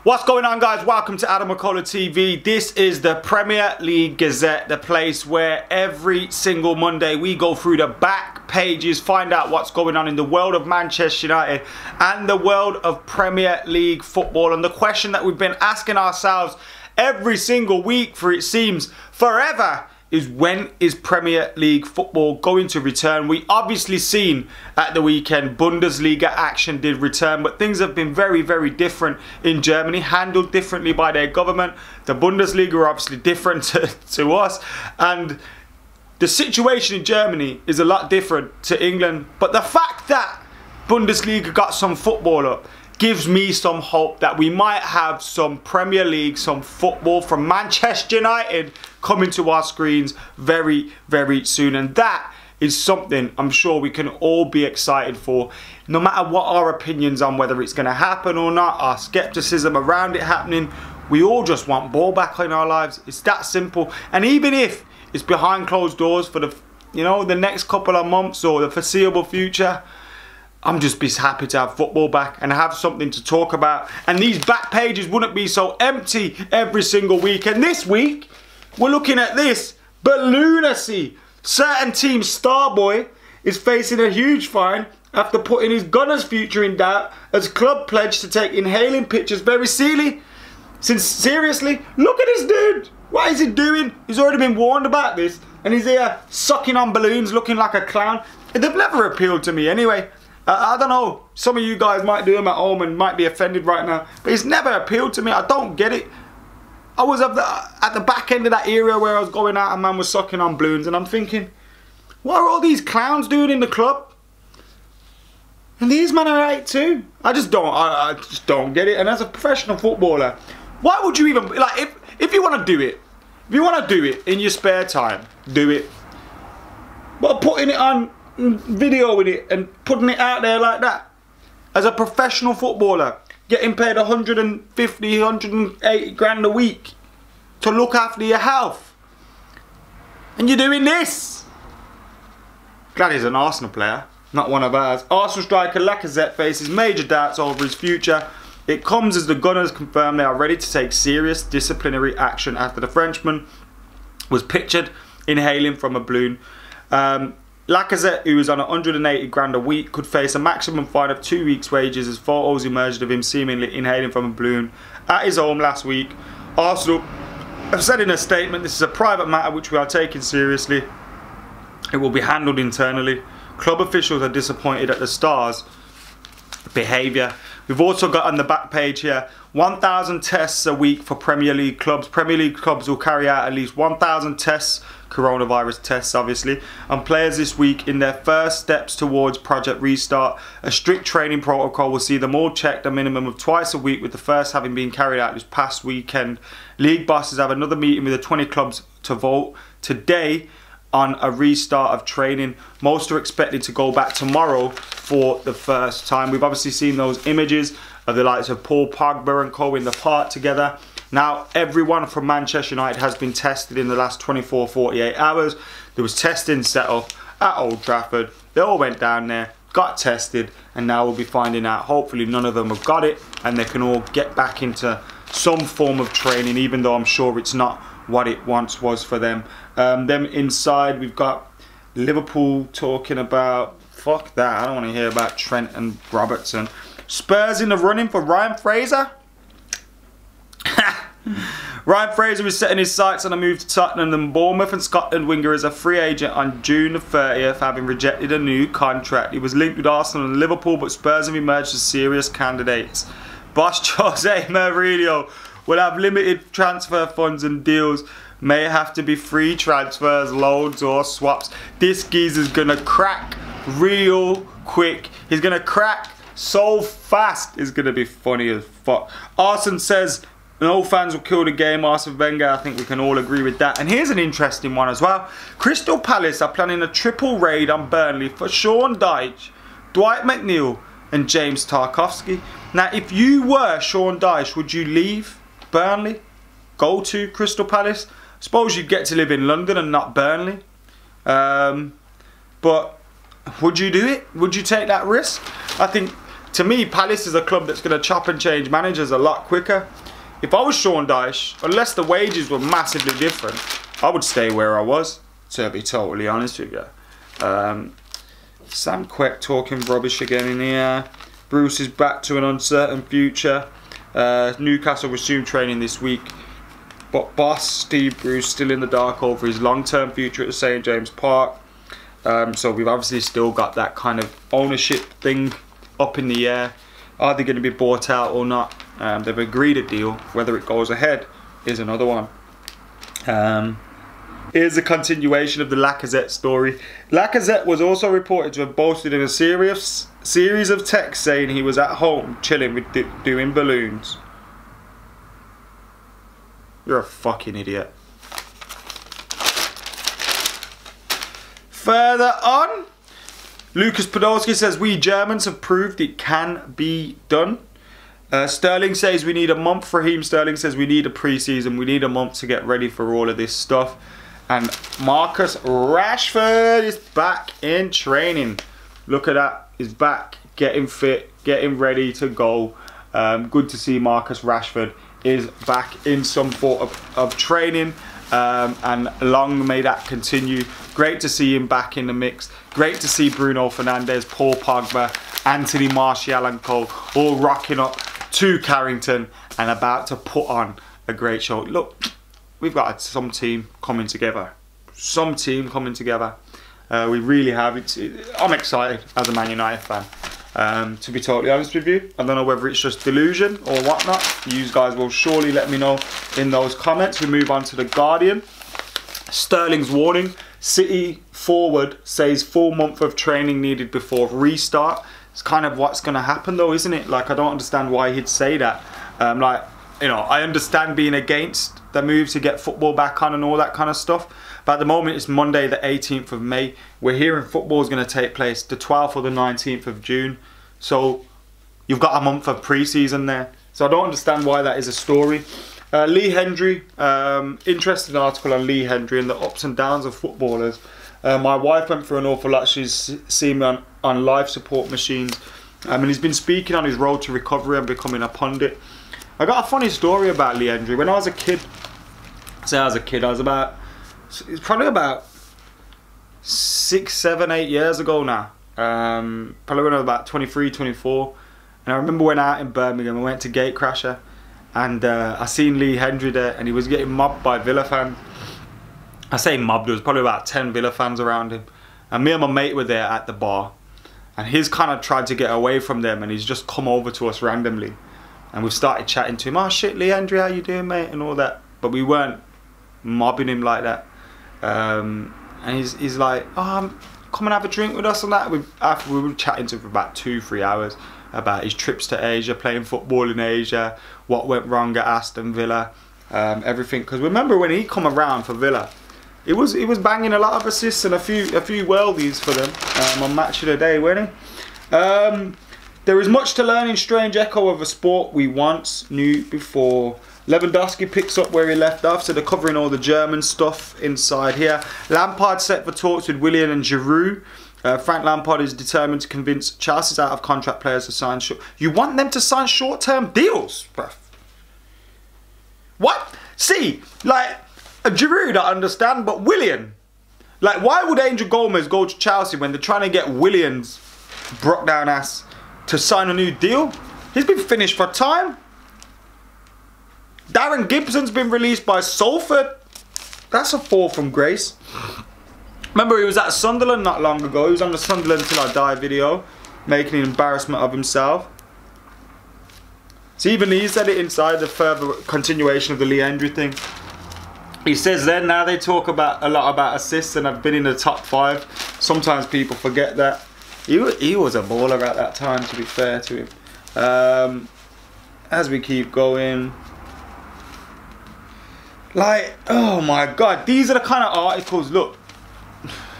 What's going on, guys? Welcome to AdamMcKola TV. This is the Premier League Gazette, the place where every single Monday we go through the back pages, find out what's going on in the world of Manchester United and the world of Premier League football. And the question that we've been asking ourselves every single week for, it seems, forever, is when is Premier League football going to return? We obviously seen at the weekend Bundesliga action did return, but things have been very, very different in Germany, handled differently by their government. The Bundesliga are obviously different to us, and the situation in Germany is a lot different to England. But the fact that Bundesliga got some football up gives me some hope that we might have some Premier League, some football from Manchester United coming to our screens very, very soon. And that is something I'm sure we can all be excited for, no matter what our opinions on whether it's going to happen or not, our skepticism around it happening. We all just want ball back in our lives. It's that simple. And even if it's behind closed doors for the, the next couple of months or the foreseeable future, I'm just happy to have football back and have something to talk about. And these back pages wouldn't be so empty every single week. And this week, we're looking at this balloonacy. Certain team's star boy is facing a huge fine after putting his Gunners' future in doubt as club pledged to take inhaling pictures very seriously. Seriously, look at this dude. What is he doing? He's already been warned about this. And he's here sucking on balloons looking like a clown. They've never appealed to me anyway. I don't know, some of you guys might do them at home and might be offended right now, but it's never appealed to me. I don't get it. I was at the back end of that era where I was going out and man was sucking on balloons, and I'm thinking, what are all these clowns doing in the club? And these men are right too. I just don't get it. And as a professional footballer, why would you even, like, if you want to do it, in your spare time, do it. But putting it on, videoing it and putting it out there like that, as a professional footballer, getting paid 150, 180 grand a week to look after your health, and you're doing this. Glad he's an Arsenal player, not one of ours. Arsenal striker Lacazette faces major doubts over his future. It comes as the Gunners confirm they are ready to take serious disciplinary action after the Frenchman was pictured inhaling from a balloon. Lacazette, who is on 180 grand a week, could face a maximum fine of 2 weeks' wages as photos emerged of him seemingly inhaling from a balloon at his home last week. Arsenal have said in a statement, this is a private matter which we are taking seriously. It will be handled internally. Club officials are disappointed at the Stars' behaviour. We've also got on the back page here, 1,000 tests a week for Premier League clubs. Premier League clubs will carry out at least 1,000 tests, coronavirus tests obviously, on players this week in their first steps towards Project Restart. A strict training protocol will see them all checked a minimum of twice a week, with the first having been carried out this past weekend. League bosses have another meeting with the 20 clubs to vote today on a restart of training. Most are expected to go back tomorrow for the first time. We've obviously seen those images of the likes of Paul Pogba and co in the park together. Now, everyone from Manchester United has been tested in the last 24-48 hours. There was testing set up at Old Trafford. They all went down there, got tested, and now we'll be finding out. Hopefully none of them have got it and they can all get back into some form of training, even though I'm sure it's not what it once was for them. Then inside we've got Liverpool talking about, fuck that, I don't want to hear about Trent and Robertson. Spurs in the running for Ryan Fraser. Ryan Fraser is setting his sights on a move to Tottenham, and Bournemouth and Scotland winger is a free agent on June the 30th, having rejected a new contract. He was linked with Arsenal and Liverpool, but Spurs have emerged as serious candidates. Boss Jose Mourinho will have limited transfer funds, and deals may have to be free transfers, loans or swaps. This geezer's gonna crack real quick. He's gonna crack so fast, it's gonna be funny as fuck. Arsene says no fans will kill the game. Arsene Wenger, I think we can all agree with that. And here's an interesting one as well. Crystal Palace are planning a triple raid on Burnley for Sean Dyche, Dwight McNeil and James Tarkowski. Now, if you were Sean Dyche, would you leave Burnley, go to Crystal Palace? I suppose you'd get to live in London and not Burnley. But would you do it? Would you take that risk? I think To me, Palace is a club that's going to chop and change managers a lot quicker. If I was Sean Dyche, unless the wages were massively different, I would stay where I was, to be totally honest with you. Sam Quek talking rubbish again in here. Bruce is back to an uncertain future. Newcastle resumed training this week. But boss Steve Bruce still in the dark over his long-term future at St James Park. So we've obviously still got that kind of ownership thing up in the air. Are they going to be bought out or not? They've agreed a deal. Whether it goes ahead is another one. Here's a continuation of the Lacazette story. Lacazette was also reported to have boasted in a series of texts saying he was at home chilling with doing balloons. You're a fucking idiot. Further on, Lucas Podolski says we Germans have proved it can be done. Sterling says we need a month. Raheem Sterling says we need a pre-season. We need a month to get ready for all of this stuff. And Marcus Rashford is back in training. Look at that. He's back, getting fit, getting ready to go. Good to see Marcus Rashford is back in some sort of training. And long may that continue. Great to see him back in the mix. Great to see Bruno Fernandes, Paul Pogba, Anthony Martial and co. all rocking up to Carrington and about to put on a great show. Look, we've got some team coming together. Some team coming together. We really have. I'm excited as a Man United fan. To be totally honest with you, I don't know whether it's just delusion or whatnot. You guys will surely let me know in those comments. We move on to the Guardian. Sterling's warning. City forward says full month of training needed before restart. It's kind of what's going to happen though, isn't it? Like, I don't understand why he'd say that. Like, you know, I understand being against the move to get football back on and all that kind of stuff. But at the moment, it's Monday the 18th of May. We're hearing football is going to take place the 12th or the 19th of June. So you've got a month of pre-season there. So I don't understand why that is a story. Lee Hendry, interesting article on Lee Hendry and the ups and downs of footballers. My wife went through an awful lot. She's seen me on life support machines. And he's been speaking on his road to recovery and becoming a pundit. I got a funny story about Lee Hendry. When I was a kid, it's probably about 6, 7, 8 years ago now. Probably when I was about 23, 24. And I remember when out in Birmingham, I went to Gatecrasher. And I seen Lee Hendry there, and he was getting mobbed by Villa fans. I say mobbed, there was probably about 10 Villa fans around him. And me and my mate were there at the bar. And he's kind of tried to get away from them, and he's just come over to us randomly. And we've started chatting to him. Oh shit, Lee Hendry, how you doing, mate? And all that. But we weren't mobbing him like that. And he's like, oh, come and have a drink with us and that. After we were chatting to him for about 2-3 hours about his trips to Asia, playing football in Asia, what went wrong at Aston Villa, everything. Because remember when he come around for Villa, he was banging a lot of assists and a few worldies for them on Match of the Day, wasn't he? There is much to learn in strange echo of a sport we once knew before. Lewandowski picks up where he left off, so they're covering all the German stuff inside here. Lampard set for talks with Willian and Giroud. Frank Lampard is determined to convince Chelsea's out of contract players to sign short. You want them to sign short-term deals, bruv? What? See, like, Giroud I understand, but Willian, like, why would Angel Gomez go to Chelsea when they're trying to get Willian's broke down ass to sign a new deal? He's been finished for time. Darren Gibson's been released by Salford. That's a fall from grace. Remember, he was at Sunderland not long ago. He was on the Sunderland Till I Die video, making an embarrassment of himself. So even he said it inside the further continuation of the Lee Hendry thing. He says then, now they talk about a lot about assists and I've been in the top 5. Sometimes people forget that. He was a baller at that time, to be fair to him. As we keep going. Like, oh my God, these are the kind of articles, look,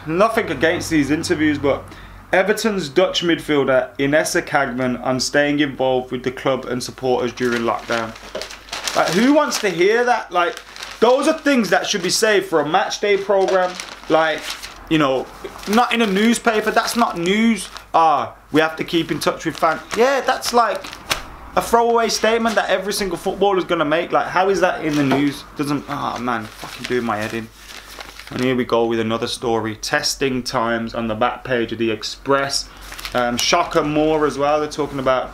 nothing against these interviews, but Everton's Dutch midfielder Inessa Kagman on staying involved with the club and supporters during lockdown. Like, who wants to hear that? Like, those are things that should be saved for a match day program. Like, you know, not in a newspaper. That's not news. we have to keep in touch with fans. Yeah, that's like a throwaway statement that every single footballer is going to make. Like, how is that in the news? Doesn't, oh man, fucking doing my head in. And here we go with another story. Testing times on the back page of the Express. Shocker Moore as well. They're talking about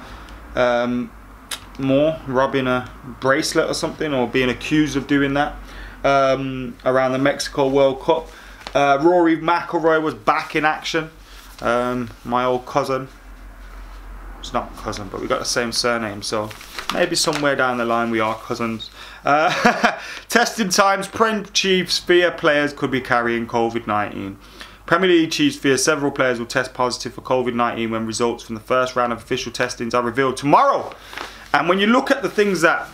Moore robbing a bracelet or something, or being accused of doing that around the Mexico World Cup. Rory McIlroy was back in action. My old cousin. It's not cousin, but we got the same surname, so maybe somewhere down the line we are cousins. Testing times. Prem Chiefs fear players could be carrying COVID-19. Premier League Chiefs fear several players will test positive for COVID-19 when results from the first round of official testings are revealed tomorrow. And when you look at the things that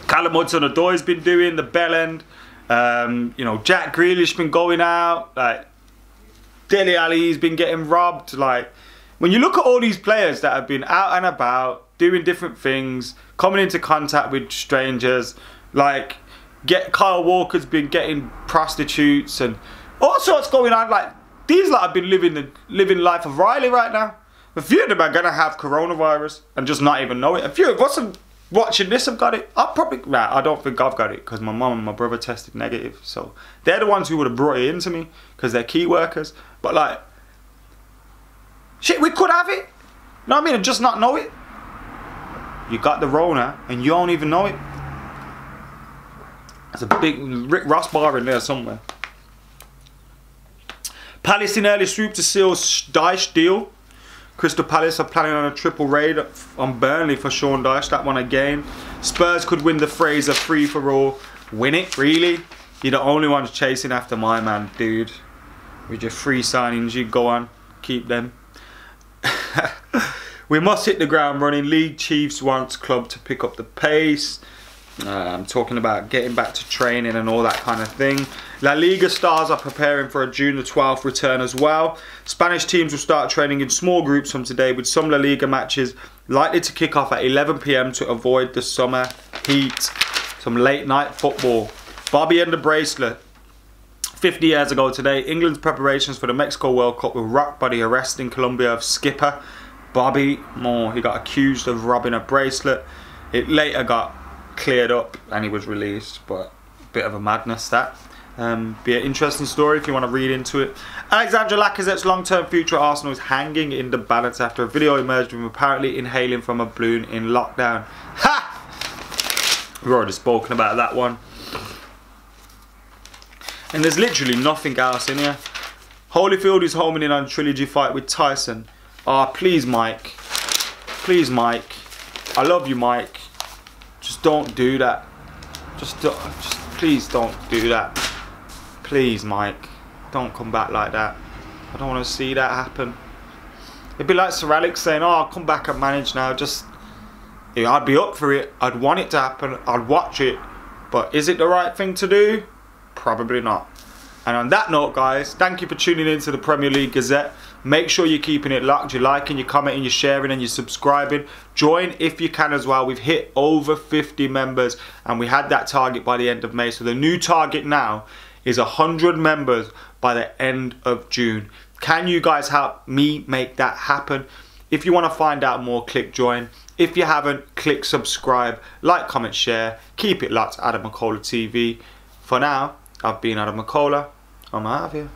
Callum Hudson-Odoi's been doing, the bell end, you know, Jack Grealish been going out, like Dele Alli's been getting robbed. Like, when you look at all these players that have been out and about, doing different things, coming into contact with strangers, like Kyle Walker's been getting prostitutes and all sorts going on. Like, these lot have been living the life of Riley right now. A few of them are gonna have coronavirus and just not even know it. A few of us watching this have got it. I don't think I've got it because my mum and my brother tested negative. So they're the ones who would have brought it into me because they're key workers. But like, shit, we could have it. You know what I mean? And just not know it. You got the Rona and you don't even know it. There's a big Rick Ross bar in there somewhere. Palace in early swoop to seal Dyche deal. Crystal Palace are planning on a triple raid on Burnley for Sean Dyche. That one again. Spurs could win the Fraser free-for-all. Win it? Really? You're the only ones chasing after my man, dude. With your free signings, you go on. Keep them. We must hit the ground running. League Chiefs wants club to pick up the pace. I'm talking about getting back to training and all that kind of thing. La Liga stars are preparing for a June the 12th return as well. Spanish teams will start training in small groups from today, with some La Liga matches likely to kick off at 11 PM to avoid the summer heat. Some late night football. Bobby and the bracelet. 50 years ago today, England's preparations for the Mexico World Cup were rocked by the arrest in Colombia of skipper Bobby Moore. He got accused of robbing a bracelet. It later got cleared up and he was released, but a bit of a madness that. Be an interesting story if you want to read into it. Alexandre Lacazette's long-term future at Arsenal is hanging in the balance after a video emerged of him apparently inhaling from a balloon in lockdown. Ha! We've already spoken about that one. And there's literally nothing else in here. Holyfield is homing in on trilogy fight with Tyson. Please, Mike. Please, Mike. I love you, Mike. Just don't do that. Just please don't do that. Please, Mike. Don't come back like that. I don't want to see that happen. It'd be like Sir Alex saying, I'll come back and manage now. Just, yeah, I'd be up for it. I'd want it to happen. I'd watch it. But is it the right thing to do? Probably not. And on that note, guys, thank you for tuning in to the Premier League Gazette. Make sure you're keeping it locked, you're liking, you're commenting, you're sharing and you're subscribing. Join if you can as well. We've hit over 50 members and we had that target by the end of May. So the new target now is 100 members by the end of June. Can you guys help me make that happen? If you want to find out more, click join. If you haven't, click subscribe, like, comment, share. Keep it locked, AdamMcKola TV. For now, I've been AdamMcKola. I'm out of here.